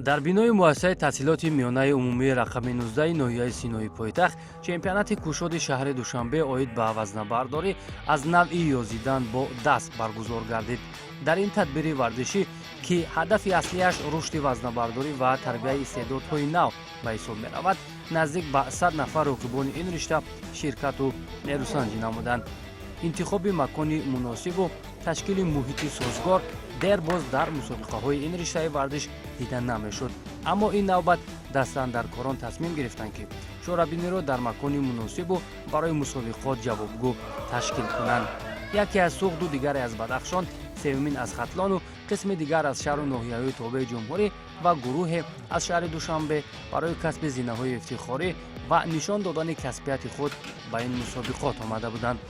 дар бинои муассисаи таҳсилоти миёнаи умумии рақами 19 ноҳияи Синои пойтахт чемпионати кушоди шаҳри Душанбе оид ба вазнабардорӣ аз навъи ёзидан бо даст баргузор гардид. дар ин тадбири варзишӣ ки ҳадафи аслияш рушди вазнабардорӣ ва тарбияи истеъдодҳои нав ба ҳисоб меравад, наздик ба 100 нафар роқибони ин ришта ширкату нерӯсанҷӣ намуданд. интихоби макони муносибу ташкили муҳити созгор дер боз дар мусобиқаҳои ин риштаи варзиш дида намешуд. аммо ин навбат дастандаркорон тасмим гирифтанд ки чорабиниро дар макони муносибу барои мусобиқот ҷавобгӯ ташкил кунанд. яке аз суғду, дигаре аз Бадахшон, севумин аз Хатлону қисми дигар аз шаҳру ноҳияҳои тобеи ҷумҳурӣ ва гурӯҳе аз шаҳри Душанбе барои касби зинаҳои ифтихорӣ ва нишон додани касбияти худ ба ин мусобиқот омада буданд.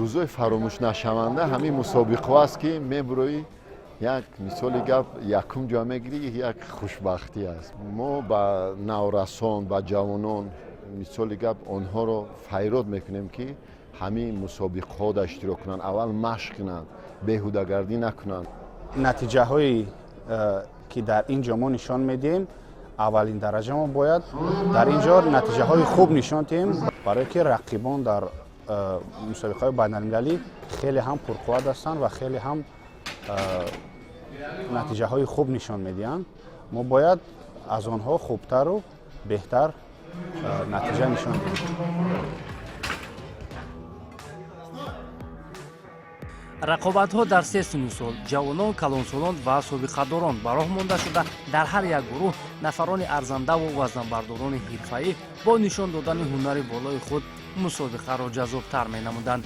рӯзои фаромӯшнашаванда ҳамин мусобиқо аст ки мебурӯи як мисоли гап якум ҷо мегирӣ, як хушбахтӣ аст. мо ба наврасон, ба ҷавонон мисоли гап онҳоро файрод мекунем ки ҳамин мусобиқҳода иштирок кунанд, аввал машқ кунанд, беҳудагардӣ накунанд. натиҷаҳои ки дар ин ҷо мо нишон медиҳем, аввалин дараҷа мо бояд дар ин ҷо натиҷаҳои хуб нишон диҳем, барое ки рақибон дар мусобиқаҳои байналмилалӣ хеле ҳам пурқувват ҳастанд ва хеле ҳам натиҷаҳои хуб нишон медиҳанд. мо бояд аз онҳо хубтару беҳтар натиҷа нишон диҳем. рақобатҳо дар се синну сол ҷавонон, калонсолон ва собиқадорон ба роҳ монда шуда дар ҳар як гурӯҳ нафарони арзандаву вазнабардорони ҳирфаӣ бо нишон додани ҳунари болои худ мусобиқаро ҷаззобтар менамуданд.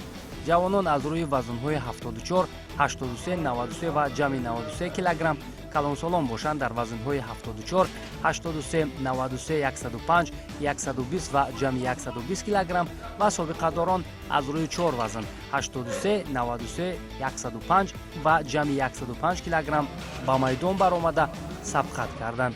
ҷавонон аз рӯи вазнҳои 74, 83, 93 ва ҷамъи 93 килограмм, калонсолон бошанд дар вазнҳои 74, 83, 93, 105, 120 ва ҷамъи 120 килограмм ва собиқадорон аз рӯи 4 вазн 83, 93, 105 ва ҷамъи 105 килограмм ба майдон баромада сабқат карданд.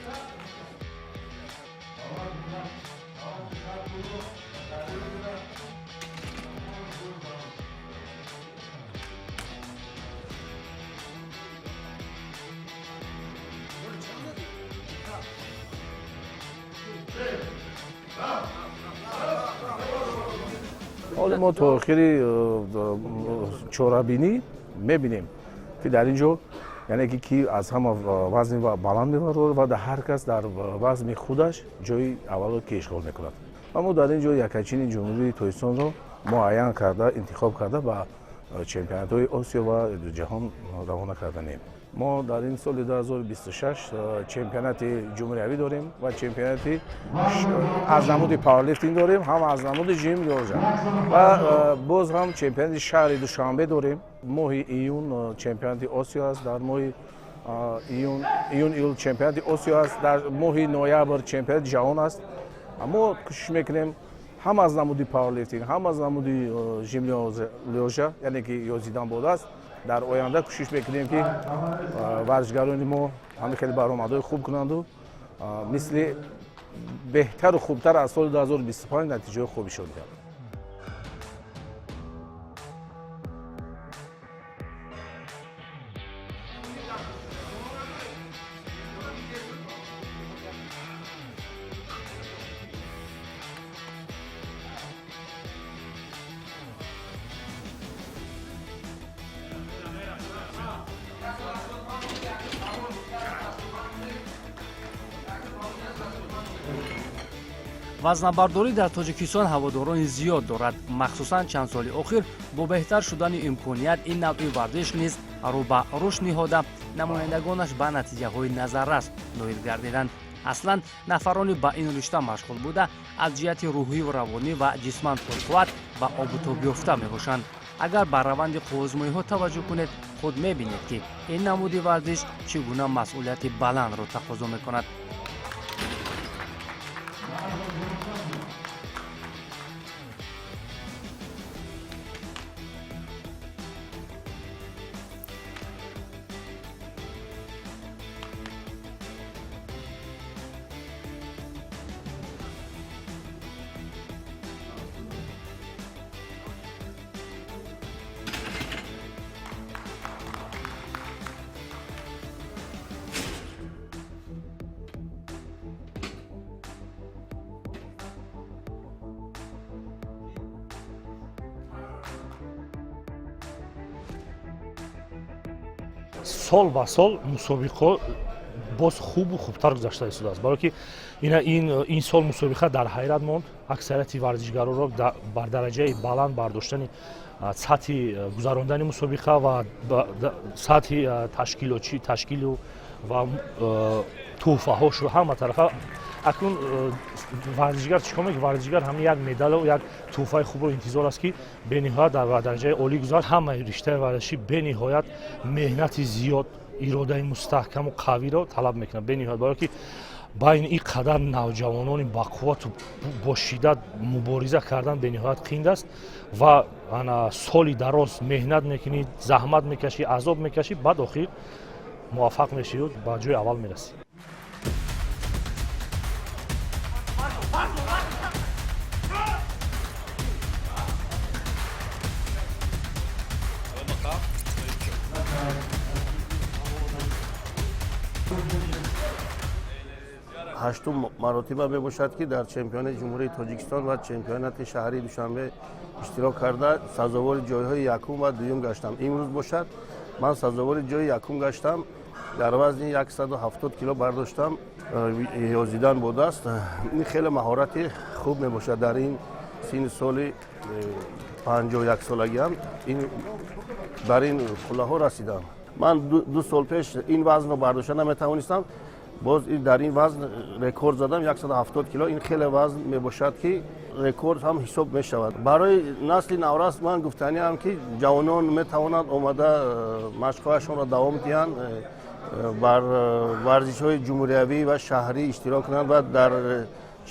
حالا ما تا آخری چهاربینی میبینیم که در اینجا یعنی که کی از همه وزن و بلند میبره و در هر کس در وزن خودش جای اول رو اشغال میکند. اما در اینجا یکاچین جمهوری تویستان رو معین کرده، انتخاب کرده و چمپیونات های آسیا و جهان روانه کردنیم. ما در این سال 2026 چمپیونات جمهوری داریم و چمپیونات از نمود پاورلیفتینگ داریم، هم از نمود ژیم یورژن و باز هم چمپیونات شهر دوشنبه داریم. ماه ایون چمپیونات آسیا است، در ماه ایون چمپیونات آسیا است، در ماه نوامبر چمپیونات جهان است. اما کوشش میکنیم هم از نمود پاورلیفتینگ هم از نمود ژیم یورژن یعنی که یوزیدن بود است. در آینده کوشش میکنیم که ورزشکاران ما همه خیلی برآمدهای خوب کنند و مثل بهتر و خوبتر از سال 2025 نتیجه خوبی شد. вазнабардорӣ дар тоҷикистон ҳаводорони зиёд дорад. махсусан чанд соли охир бо беҳтар шудани имконият ин навъи варзиш низ рӯ ба рушд nihoda намояндагонаш ба натиҷаҳои назаррас ноил гардиданд. аслан нафарони ба ин ришта машғул буда аз ҷиҳати рӯҳиву равонӣ ва ҷисман пурқувват ва обутобёфта мебошанд. агар ба раванди қуввозмоиҳо таваҷҷӯҳ кунед, худ мебинед ки ин намуди варзиш чӣ гуна масъулияти баландро тақозо мекунад. сол ба сол мусобиқо боз хубу хубтар гузашта истодааст, баро ки ин сол мусобиқа дар ҳайрат монд. Аксарияти варзишгароро бар дараҷаи баланд бардоштани сатҳи гузарондани мусобиқа ва сатҳи ташкилу ва тӯҳфаҳо шуда ҳама тарафа. Акнун варзишгар чӣ кор мекунад? Варзишгар ҳамин як медалу як тӯҳфаи хубро интизор аст ки бениҳоят дар дараҷаи олӣ гузашт. Ҳамаи риштаи варзишӣ бениҳоят меҳнати зиёд, иродаи мустаҳкаму қавиро талаб мекунад. Бениҳоят, баро ки байни ин қадар навҷавонони бақуввату бо шиддат мубориза кардан бениҳоят қиин аст ва соли дароз меҳнат мекунӣ, заҳмат мекашӣ, азоб мекашӣ, баъд охир муваффақ мешӣ, ба ҷои аввал мерасӣ. ҳаштум маротиба мебошад ки дар чемпионати ҷумҳурии Тоҷикистон ва чемпионати шаҳри Душанбе иштирок карда сазовори ҷойҳои якум ва дуюм гаштам. Имрӯз бошад ман сазовори ҷои якум гаштам. Дар вазни 170 кило бардоштам. ёзидан бо даст. Ин хеле маҳорати хуб мебошад дар ин синни соли 51 солагиам бар ин қуллаҳо расидам. Ман 2 сол пеш ин вазнро бардошта наметавонистам. боз дар ин вазн рекорд задам 170 кило. Ин хеле вазн мебошад ки рекорд ҳам ҳисоб мешавад. Барои насли наврас ман гуфтаниам ки ҷавонон метавонанд омада машқҳояшонро давом диҳанд, бар варзишҳои ҷумҳуриявӣ ва шаҳрӣ иштирок кунанд ва дар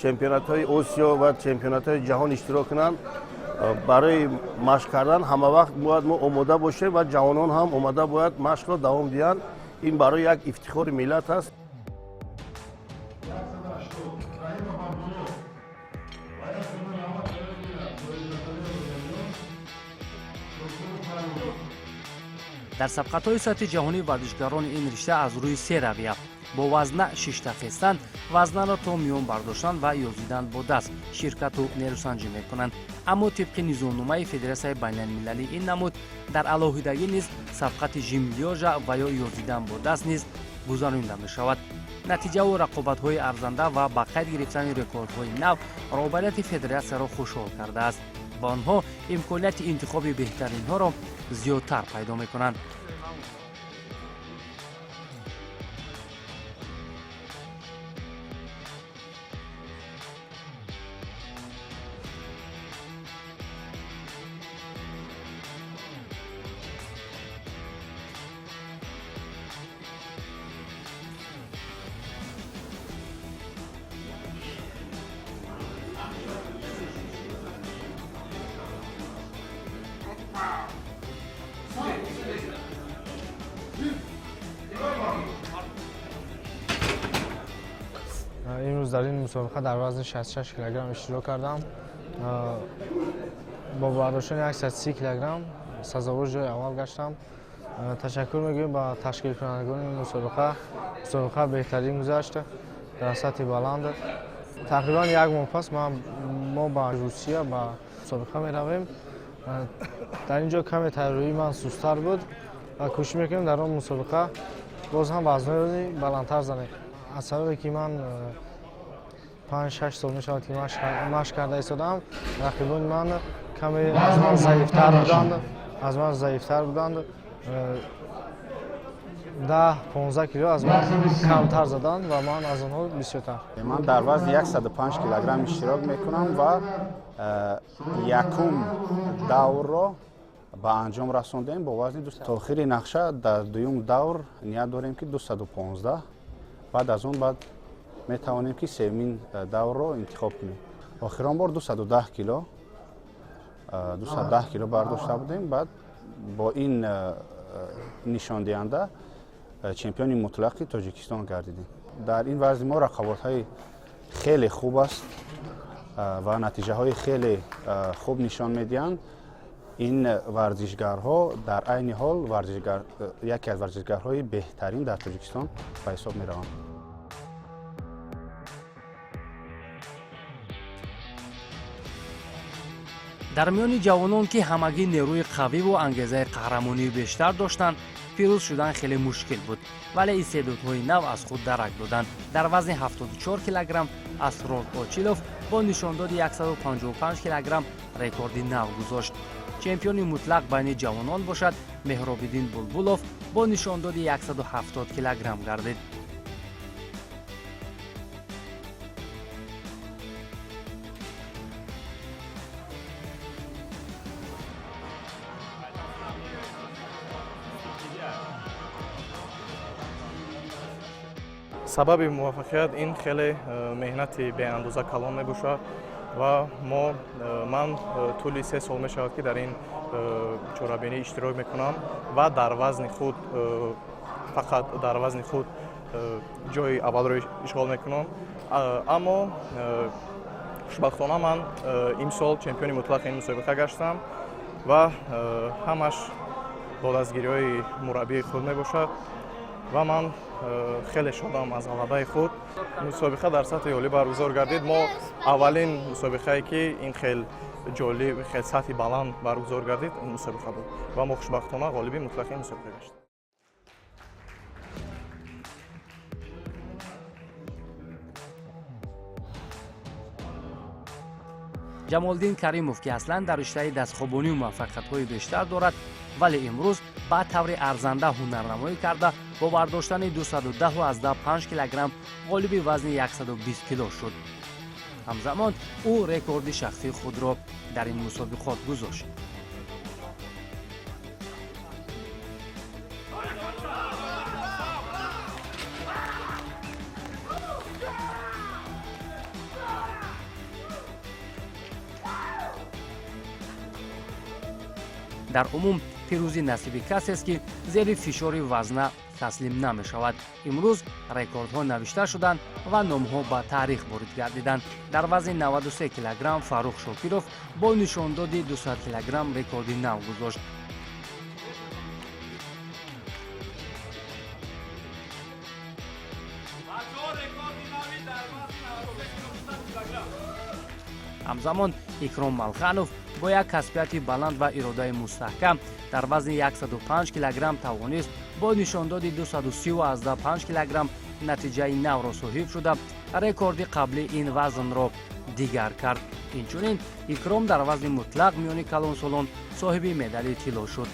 чемпионатҳои Осиё ва чемпионатҳои ҷаҳон иштирок кунанд. барои машқ кардан ҳама вақт бояд мо омода бошем ва ҷавонон ҳам омода бояд машқро давом диҳанд. ин барои як ифтихори миллат аст. дар сабқатҳои сатҳи ҷаҳонӣ варзишгарони ин ришта аз рӯи се равия бо вазна шишта хестан, вазнро то миён бардоштан ва ёзидан бо даст ширкату нерӯсанҷӣ мекунанд. аммо тибқи низомномаи Федератсияи байналмилалии ин намуд дар алоҳидагӣ низ сабқати жимлёжа ва ё ёзидан бо даст низ гузаронида мешавад. натиҷаву рақобатҳои арзанда ва ба қайд гирифтани рекордҳои нав роҳбарияти федератсияро хушҳол кардааст. ба онҳо имконияти интихоби беҳтаринҳоро зиёдтар пайдо мекунанд. امروز در این مسابقه در وزن 66 کیلوگرم اشتراک کردم. با برداشتن 130 کیلوگرم سزاوار جای اول گشتم. تشکر میگویم با تشکیل کنندگان این مسابقه بهترین گذشت در سطح بلند. تقریبا یک ماه پس ما با روسیه با مسابقه می رویم. در اینجا کمی تیاری من سست‌تر بود و کوشش میکنیم در اون مسابقه باز هم وزن‌های بلندتر زنیم. از سببی که من 5-6 سال میشود که مشق کرده ایستادم، رقیبان من کمی از من ضعیفتر بودند. 10-15 کیلو از من کمتر زدند و من از آنها بسیارتر. من در وزن 105 کیلوگرم اشتراک میکنم و یکم دور را به انجام رساندیم با وزن 200. تا آخر نقشه در دوم دور نیت داریم که 215. بعد از اون میتوانیم که سومین دور رو انتخاب کنیم. آخرین بار 210 کیلو برداشته بودیم. بعد با این نشان دهنده چمپیون مطلق تاجیکستان گردیدیم. در این وزن ما رقابت‌های خیلی خوب است و نتیجه‌های خیلی خوب نشان میدهند. این ورزشگرها در عین حال یکی از ورزشگرهای بهترین در تاجیکستان به حساب می‌روند. дар миёни ҷавонон ки ҳамагӣ нерӯи қавиву ангезаи қаҳрамонӣ бештар доштанд, пирӯз шудан хеле мушкил буд, вале истеъдодҳои нав аз худ дарак доданд. Дар вазни 74 кг Асрор Очилов бо нишондоди 155 кг рекорди нав гузошт. чемпиони мутлақ байни ҷавонон бошад, Меҳробиддин Булбулов бо нишондоди 170 кг гардид. сабаби муваффақият ин хеле меҳнати беандоза калон мебошад ва ман тӯли 3 сол мешавад ки дар ин чорабинӣ иштирок мекунам ва дар вазни худ фақат дар вазни худ ҷои аввалро ишғол мекунам. Аммо хушбахтона ман имсол чемпиони мутлақи ин мусобиқа гаштам ва ҳамаш бо дастгириҳои мураббии худ мебошад ва ман хеле шодам аз ғалабаи худ. Мусобиқа дар сатҳи олӣ баргузор гардид. Мо аввалин мусобиқае ки ин хел ҷолиб, хел сатҳи баланд баргузор гардид, ин мусобиқа буд ва мо хушбахтона ғолиби мутлақи ин мусобиқа гаштем. ҷамолдин Каримов ки аслан дар риштаи дастхобонӣ муваффақиятҳои бештар дорад, вале имрӯз ба таври арзанда ҳунарнамоӣ карда бо бардоштани 210.5 кг ғолиби вазни 120 кг шуд. ҳамзамон ӯ рекорди шахсии худро дар ин мусобиқот гузошт. дар умум пирӯзӣ насиби касест ки зери фишори вазна таслим намешавад. имрӯз рекордҳо навишта шуданд ва номҳо ба таърих ворид гардиданд. дар вазни 93 кг Фаррух Шокиров бо нишондоди 200 кг рекорди нав гузошт. ҳамзамон Икром Малханов бо як касбияти баланд ва иродаи мустаҳкам дар вазни 105 кг тавонист бо нишондоди 230.5 кг натиҷаи навро соҳиб шуда рекорди қаблии ин вазнро дигар кард. инчунин Икром дар вазни мутлақ миёни калонсолон соҳиби медали тилло шуд.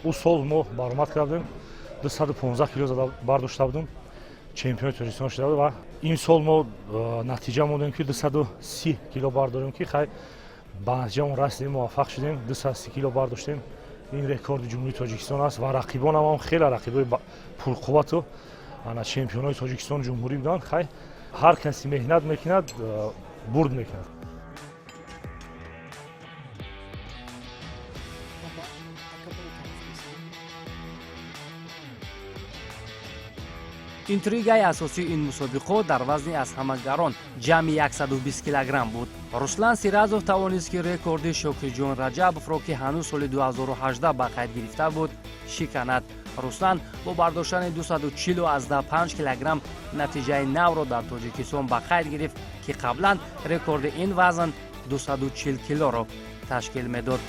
ӯ сол мо баромад кардем 215 кг зада бардошта будем, чемпиони Тоҷикистон шуда буд ва ин сол мо натиҷа монем ки 230 кг бардорем ки хай ба натиҷамон расидем, муваффақ шудем, 230 кг бардоштем. ин рекорди ҷумҳурии Тоҷикистон аст ва рақибонам ҳам хеле рақибои пурқуввату ана чемпионои Тоҷикистон ҷумҳурӣ буданд. хай ҳар касе меҳнат мекунад, бурд мекунад. интригаи асосии ин мусобиқо дар вазни аз ҳама гарон ҷамъи 120 кг буд. Руслан Сиразов тавонист ки рекорди Шокирҷон Раҷабовро ки ҳанӯз соли 2018 ба қайд гирифта буд шиканад. Руслан бо бардоштани 240.5 кг натиҷаи навро дар Тоҷикистон ба қайд гирифт ки қаблан рекорди ин вазн 240 кг-ро ташкил медод.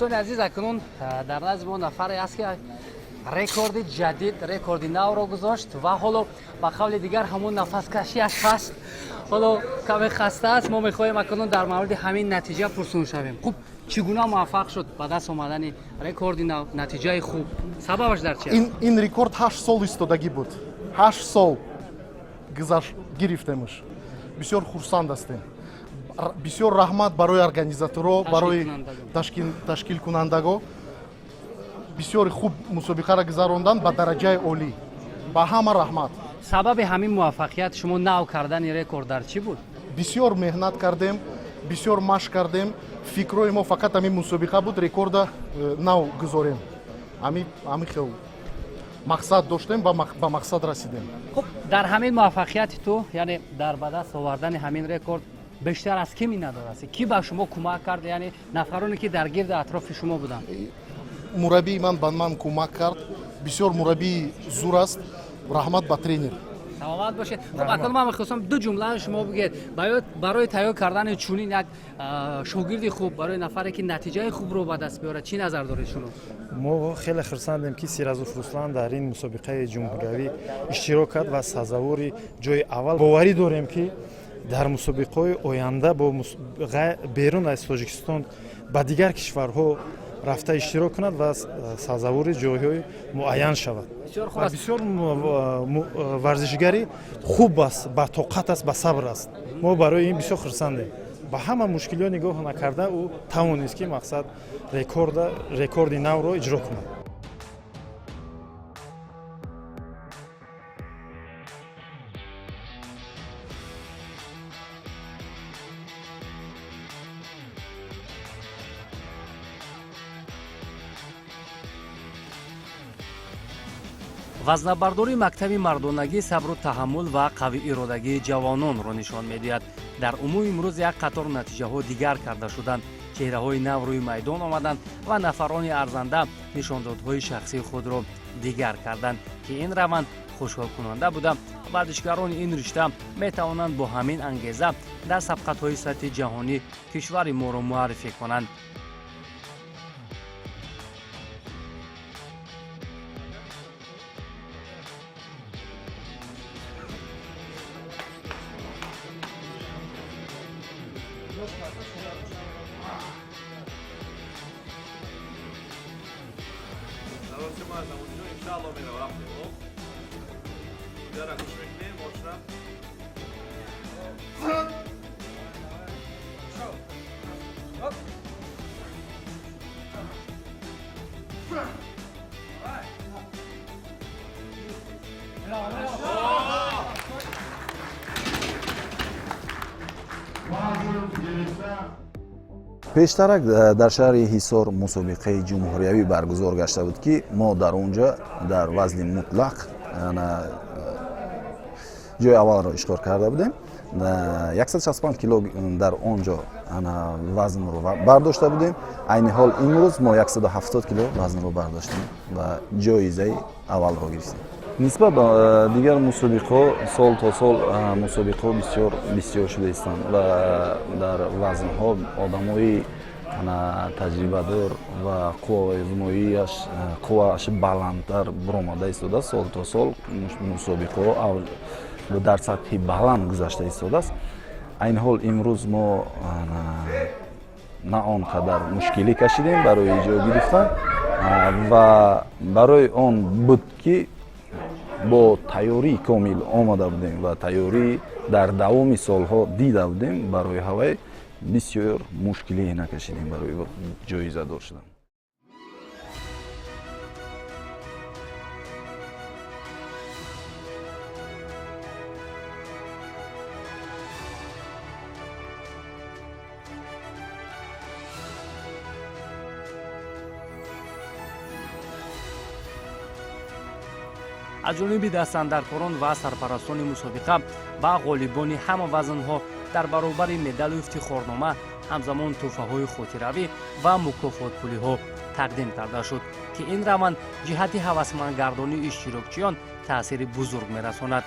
دوستان عزیز، اکنون در نزد ما نفری است که рекорди ҷадид, рекорди навро гузошт ва ҳоло ба қавли дигар ҳамон нафаскашиаш ҳаст. ҳоло каме хаста аст. Мо мехоҳем акнун дар мавриди ҳамин натиҷа пурсун шавем. Хуб, чӣ гуна муваффақ шуд ба даст омадани рекорди нав, натиҷаи хуб? Сабабаш дар чи аст? Ин рекорд 8 сол истодагӣ буд. 8 сол гирифтемш. Бисёр хурсанд ҳастем. Бисёр раҳмат барои организаторо, барои ташкилкунандаго. бисёри хуб мусобиқаро гузаронданд ба дараҷаи олӣ. Ба ҳама раҳмат. Сабаби ҳамин муваффақият шумо нав кардани рекорд дар чӣ буд? Бисёр меҳнат кардем, бисёр машқ кардем. Фикрои мо фақат ҳамин мусобиқа буд, рекорда нав гузорем. Ҳамин хел мақсад доштем, ба мақсад расидем. Хуб, дар ҳамин муваффақияти ту, яъне дар ба даст овардани ҳамин рекорд бештар аз ки миннатдор ҳастӣ? Ки ба шумо кӯмак кард, яъне нафароне ки дар гирди атрофи шумо буданд? Мураббии ман ба ман кӯмак кард. Бисёр мураббии зур аст. Раҳмат ба тренер. саломат бошед. Хуб, акнун ман мехостам ду ҷумла шумо бигӯед барои тайёр кардани чунин як шогирди хуб, барои нафаре ки натиҷаи хубро ба даст биёрад, чӣ назар доред шумо? мо хеле хурсандем ки Сиразов Руслан дар ин мусобиқаи ҷумҳуриявӣ иштирок кард ва сазавори ҷои аввал. Боварӣ дорем ки дар мусобиқаҳои оянда бо берун аз Тоҷикистон ба дигар кишварҳо рафта иштирок кунад ва сазавори ҷойҳои муайян шавад. Бисёр варзишгари хуб аст, ба тоқат аст, ба сабр аст. Мо барои ин бисёр хурсандем. Ба ҳама мушкилиҳо нигоҳ накарда ӯ тавонист ки мақсад рекорди навро иҷро кунад. вазнабардории мактаби мардонагӣ сабру таҳаммул ва қавииродагии ҷавононро нишон медиҳад. дар умуми имрӯз як қатор натиҷаҳо дигар карда шуданд. чеҳраҳои нав рӯи майдон омаданд ва нафарони арзанда нишондодҳои шахсии худро дигар карданд ки ин раванд хушҳолкунанда буда. варзишгарони ин ришта метавонанд бо ҳамин ангеза дар сабқатҳои сатҳи ҷаҳонӣ кишвари моро муаррифӣ конанд. пештарак дар шаҳри ҳисор мусобиқаи ҷумҳуриявӣ баргузор гашта буд ки мо дар онҷа дар вазни мутлақ ҷои аввалро ишғор карда будем. 165 кило дар онҷо вазнро бардошта будем. айни ҳол имрӯз мо 170 кило вазнро бардоштем ва ҷоизаи аввалро гирифтем. нисбат ба дигар мусобиқаҳо сол то сол мусобиқаҳо бисёр шуда истанд ва дар вазнҳо одамои таҷрибадор ва қуввааш баландтар баромада истодааст. сол то сол мусобиқаҳо дар сатҳи баланд гузашта истодааст. айни ҳол имрӯз мо на он қадар мушкилӣ кашидем барои ҷой гирифтан ва барои он буд ки бо тайёрии комил омада будем ва тайёрӣ дар давоми солҳо дида будем. барои ҳавай бисёр мушкилӣ накашидем барои ҷоизадор шудан. аз ҷониби дастандаркорон ва сарпарастони мусобиқа ба ғолибони ҳама вазнҳо дар баробари медалу ифтихорнома ҳамзамон тӯҳфаҳои хотиравӣ ва мукофотпулиҳо тақдим карда шуд ки ин раванд ҷиҳати ҳавасмандгардонии иштирокчиён таъсири бузург мерасонад.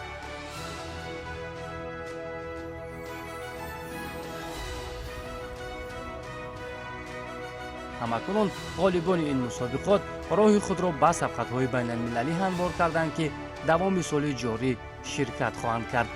ҳамакунун ғолибони ин мусобиқот роҳи худро ба сабқатҳои байналмилалӣ ҳамвор карданд ки давоми соли ҷорӣ ширкат хоҳанд кард.